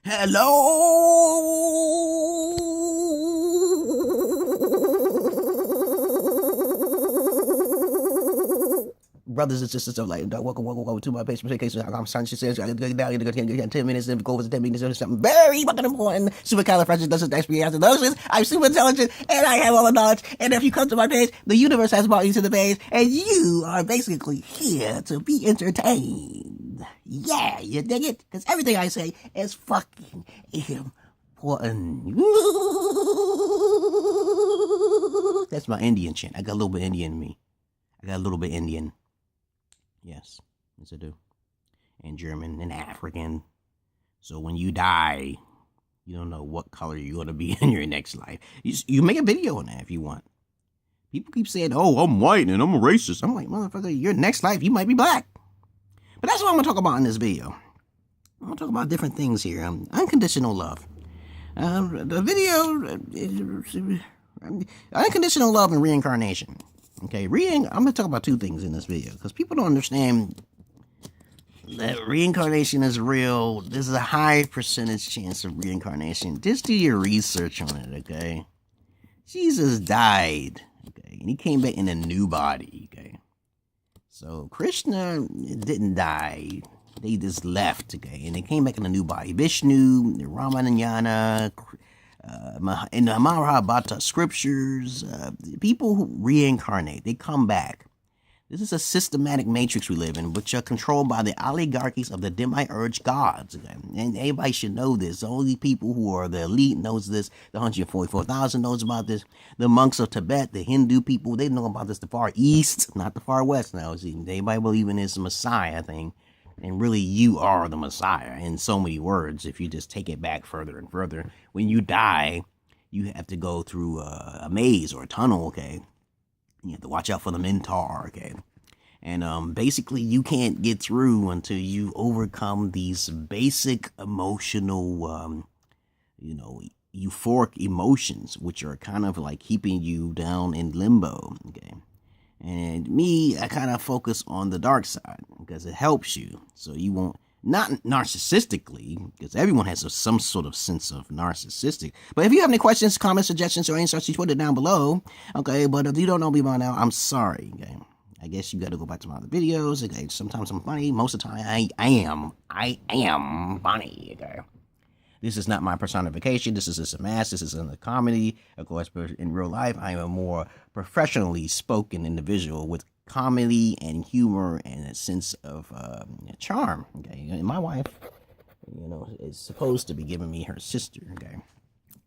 Hello, brothers and sisters of light. Welcome to my page. I'm son. She says, I get down, 10 minutes, and go over 10 minutes, or something very fucking important. Supercalifragilisticexpialidocious. I'm super intelligent, and I have all the knowledge. And if you come to my page, the universe has brought you to the page, and you are basically here to be entertained. Yeah, you dig it? Because everything I say is fucking important. That's my Indian chant. I got a little bit Indian in me. Yes, I do. And German and African. So when you die, you don't know what color you're going to be in your next life. You make a video on that if you want. People keep saying, oh, I'm white and I'm a racist. I'm like, motherfucker, your next life, you might be black. But that's what I'm going to talk about in this video. I'm going to talk about different things here. Unconditional love. The video, unconditional love and reincarnation. Okay, I'm going to talk about two things in this video because people don't understand that reincarnation is real. There's a high percentage chance of reincarnation. Just do your research on it, okay? Jesus died, okay, and he came back in a new body, okay? So Krishna didn't die. They just left, okay? And they came back in a new body. Vishnu, Ramayana, in the Mahabharata scriptures, people who reincarnate, they come back. This is a systematic matrix we live in, which are controlled by the oligarchies of the demiurge gods. Okay? And everybody should know this. Only people who are the elite knows this. The 144,000 knows about this. The monks of Tibet, the Hindu people, they know about this. The far east, not the far west now. See, everybody believe in this Messiah thing. And really, you are the Messiah in so many words. If you just take it back further and further, when you die, you have to go through a maze or a tunnel, okay? You have to watch out for the Minotaur, okay? And basically, you can't get through until you overcome these basic emotional, euphoric emotions, which are kind of like keeping you down in limbo, okay? And me, I kind of focus on the dark side because it helps you. So you won't, not narcissistically, because everyone has some sort of sense of narcissistic. But if you have any questions, comments, suggestions, or any such, you put it down below. Okay, but if you don't know me by now, I'm sorry. Okay, I guess you got to go back to my other videos. Okay, sometimes I'm funny. Most of the time, I am funny. Okay. This is not my personification. This is just a mask. This isn't a comedy. Of course, but in real life, I am a more professionally spoken individual with comedy and humor and a sense of charm. Okay, and my wife, is supposed to be giving me her sister. Okay,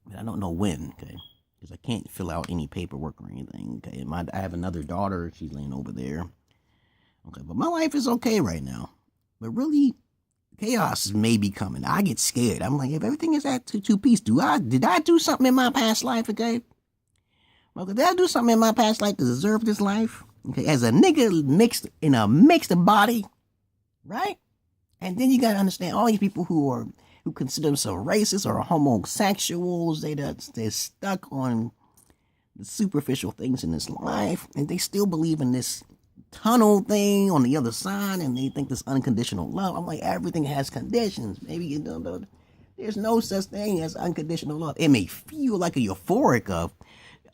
but I don't know when. Okay, because I can't fill out any paperwork or anything. Okay, I have another daughter. She's laying over there. Okay, but my life is okay right now. But really, chaos may be coming. I get scared. I'm like, if everything is at two piece, did I do something in my past life, okay? Well, did I do something in my past life to deserve this life? Okay, as a nigga mixed in a mixed body, right? And then you gotta understand all these people who consider themselves racist or homosexuals, they're stuck on the superficial things in this life, and they still believe in this tunnel thing on the other side, and they think this unconditional love. I'm like, everything has conditions. Maybe there's no such thing as unconditional love. It may feel like a euphoric of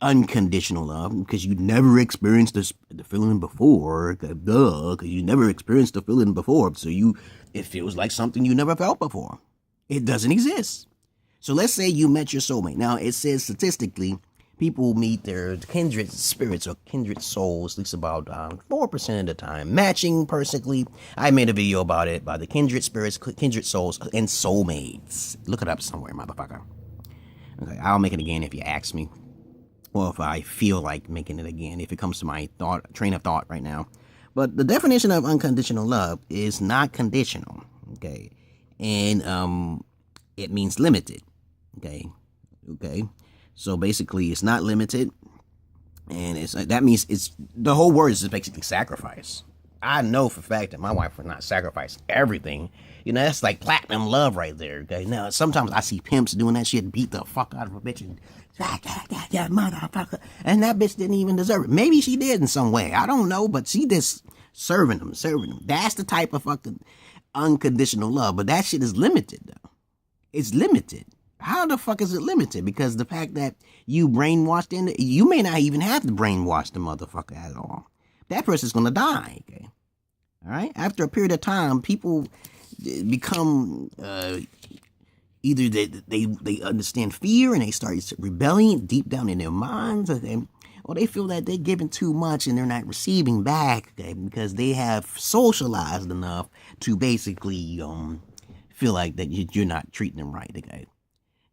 unconditional love because you never experienced the feeling before, because you never experienced the feeling before. So it feels like something you never felt before. It doesn't exist. So let's say you met your soulmate. Now it says statistically, people meet their kindred spirits or kindred souls, at least about 4% of the time, matching perfectly. I made a video about it, by the kindred spirits, kindred souls, and soulmates. Look it up somewhere, motherfucker. Okay, I'll make it again if you ask me, or if I feel like making it again, if it comes to my train of thought right now. But the definition of unconditional love is not conditional, okay? And it means limited, okay? So basically, it's not limited, and that means the whole word is basically sacrifice. I know for a fact that my wife would not sacrifice everything. That's like platinum love right there. Okay, now sometimes I see pimps doing that shit, beat the fuck out of a bitch, and yeah, motherfucker, and that bitch didn't even deserve it. Maybe she did in some way, I don't know, but she just serving them. That's the type of fucking unconditional love, but that shit is limited though. it's limited. How the fuck is it limited? Because the fact that you brainwashed you may not even have to brainwash the motherfucker at all. That person's gonna die, okay? All right? After a period of time, people become either they understand fear and they start rebelling deep down in their minds, or they feel that they're giving too much and they're not receiving back, okay, because they have socialized enough to basically feel like that you're not treating them right, okay?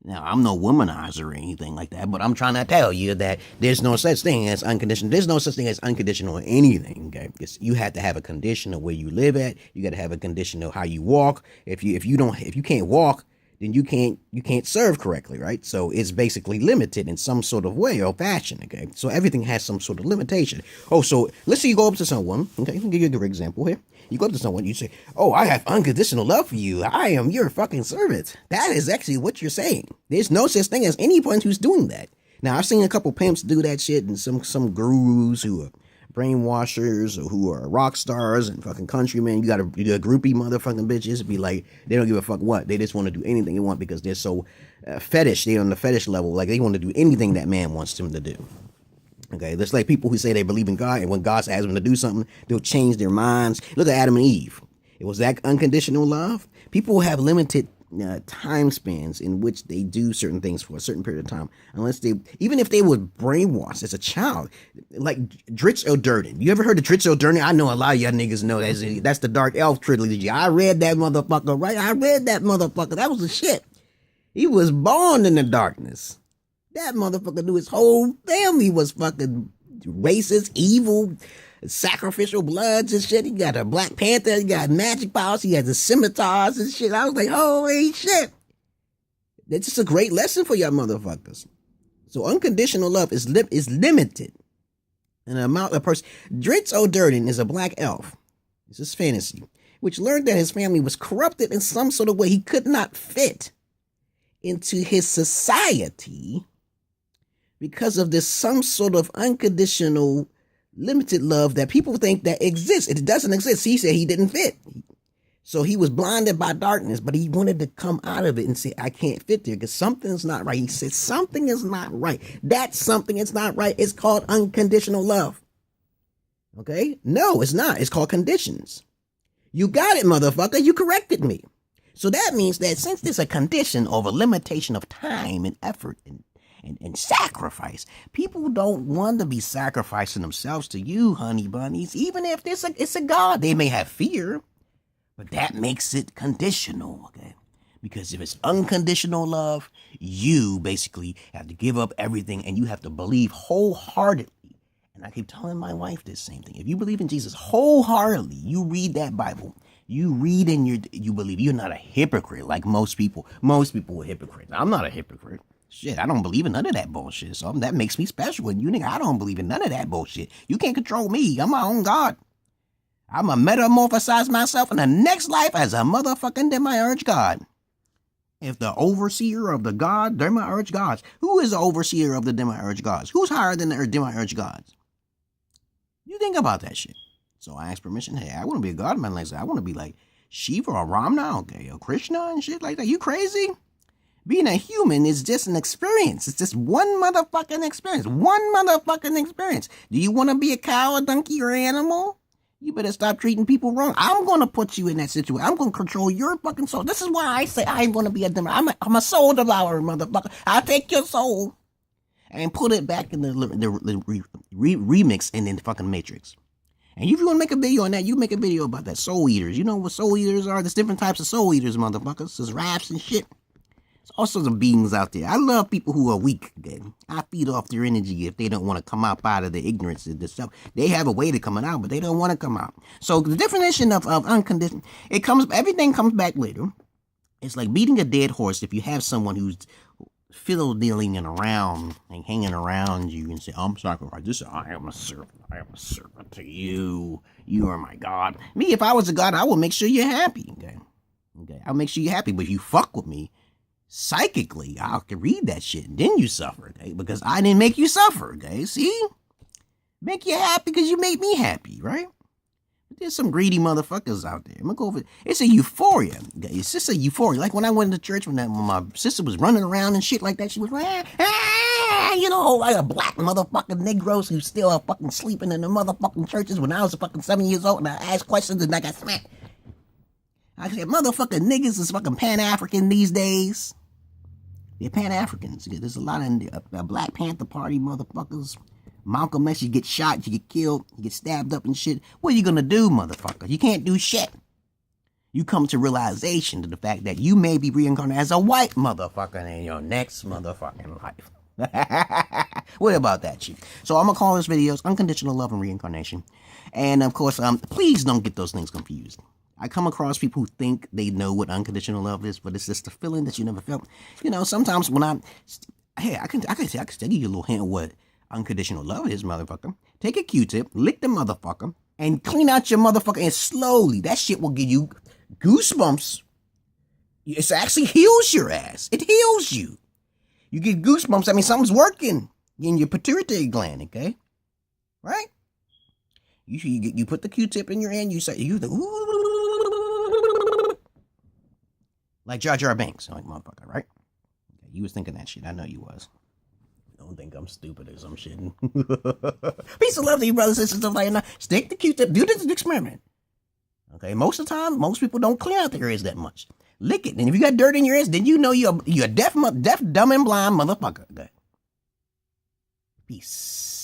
Now, I'm no womanizer or anything like that, but I'm trying to tell you that there's no such thing as unconditional. There's no such thing as unconditional anything, okay? You have to have a condition of where you live at. You got to have a condition of how you walk. If you can't walk, then you can't serve correctly, right? So it's basically limited in some sort of way or fashion, okay? So everything has some sort of limitation. Oh, so let's say you go up to someone, okay? I'll give you a good example here. You go up to someone, you say, oh, I have unconditional love for you. I am your fucking servant. That is actually what you're saying. There's no such thing as anyone who's doing that. Now, I've seen a couple pimps do that shit and some gurus who are brainwashers or who are rock stars and fucking countrymen. You got a groupie motherfucking bitches be like, they don't give a fuck what. They just want to do anything they want because they're so fetish. They're on the fetish level. Like, they want to do anything that man wants them to do. Okay, that's like people who say they believe in God, and when God asks them to do something, they'll change their minds. Look at Adam and Eve. It was that unconditional love. People have limited time spans in which they do certain things for a certain period of time, even if they were brainwashed as a child, like Dritz O'Durden. You ever heard of Dritz O'Durden? I know a lot of y'all niggas know that's the Dark Elf trilogy. I read that motherfucker, right? I read that motherfucker. That was the shit. He was born in the darkness. That motherfucker knew his whole family was fucking racist, evil, sacrificial bloods and shit. He got a Black Panther, he got magic powers, he has the scimitars and shit. I was like, holy shit. That's just a great lesson for y'all motherfuckers. So unconditional love is limited. And the amount of person. Dritz O'Durden is a black elf. This is fantasy. Which learned that his family was corrupted in some sort of way. He could not fit into his society because of this some sort of unconditional limited love that people think that exists. It doesn't exist. He said he didn't fit. So he was blinded by darkness, but he wanted to come out of it and say, I can't fit there because something's not right. He said, something is not right. That something is not right. It's called unconditional love. Okay? No, it's not. It's called conditions. You got it, motherfucker. You corrected me. So that means that since there's a condition of a limitation of time and effort and sacrifice, people don't want to be sacrificing themselves to you, honey bunnies, even if it's a God. They may have fear, but that makes it conditional, okay? Because if it's unconditional love, you basically have to give up everything and you have to believe wholeheartedly. And I keep telling my wife this same thing. If you believe in Jesus wholeheartedly, you read that Bible, you read and you believe. You're not a hypocrite like most people. Most people are hypocrites. I'm not a hypocrite. Shit, I don't believe in none of that bullshit. So that makes me special. And you nigga, I don't believe in none of that bullshit. You can't control me. I'm my own God. I'm going to metamorphosize myself in the next life as a motherfucking demiurge God. If the overseer of the God, demiurge gods, who is the overseer of the demiurge gods? Who's higher than the demiurge gods? You think about that shit. So I asked permission. Hey, I want to be a god man like that. I want to be like Shiva or Ramna, okay, or Krishna and shit like that. You crazy? Being a human is just an experience. It's just one motherfucking experience. One motherfucking experience. Do you want to be a cow, a donkey, or an animal? You better stop treating people wrong. I'm going to put you in that situation. I'm going to control your fucking soul. This is why I say I'm going to be a demon. I'm a soul devourer, motherfucker. I'll take your soul and put it back in the remix and in the fucking Matrix. And if you want to make a video on that, you make a video about that. Soul eaters. You know what soul eaters are? There's different types of soul eaters, motherfuckers. There's rats and shit. All sorts of beings out there. I love people who are weak. Okay? I feed off their energy if they don't want to come up out of the ignorance of this stuff. They have a way to come out, but they don't want to come out. So the definition of unconditional, everything comes back later. It's like beating a dead horse. If you have someone who's fiddle-dealing and around and hanging around you and say, I'm sacrificed. This I am a servant. I am a servant to you. You are my God. Me, if I was a God, I would make sure you're happy. Okay. I'll make sure you're happy. But if you fuck with me, psychically, I can read that shit and then you suffer, okay? Because I didn't make you suffer, okay? See? Make you happy because you made me happy, right? There's some greedy motherfuckers out there. I'm gonna go over. It's a euphoria. It's just a euphoria. Like when I went to church when my sister was running around and shit like that, she was like, you know, like a black motherfucking Negroes who still are fucking sleeping in the motherfucking churches when I was fucking 7 years old and I asked questions and I got smacked. I said, motherfucking niggas is fucking Pan-African these days. They're Pan-Africans. There's a lot of Black Panther Party motherfuckers. Malcolm X, you get shot, you get killed, you get stabbed up and shit. What are you gonna do, motherfucker? You can't do shit. You come to realization to the fact that you may be reincarnated as a white motherfucker in your next motherfucking life. What about that shit? So I'm gonna call this videos Unconditional Love and Reincarnation. And of course, please don't get those things confused. I come across people who think they know what unconditional love is, but it's just a feeling that you never felt. You know, sometimes when I can tell you a little hint of what unconditional love is, motherfucker. Take a Q-tip, lick the motherfucker, and clean out your motherfucker, and slowly, that shit will give you goosebumps. It actually heals your ass. It heals you. You get goosebumps. I mean, something's working in your pituitary gland, okay? Right? You put the Q-tip in your hand, you say, like Jar Jar Binks, like motherfucker, right? Okay, you was thinking that shit. I know you was. Don't think I'm stupid or some shit. Peace of love to you, brothers and sisters. Like, stick the Q-tip. Do this experiment. Okay, most of the time, most people don't clean out their ears that much. Lick it, and if you got dirt in your ears, then you know you're a deaf, dumb, and blind motherfucker. Okay. Peace.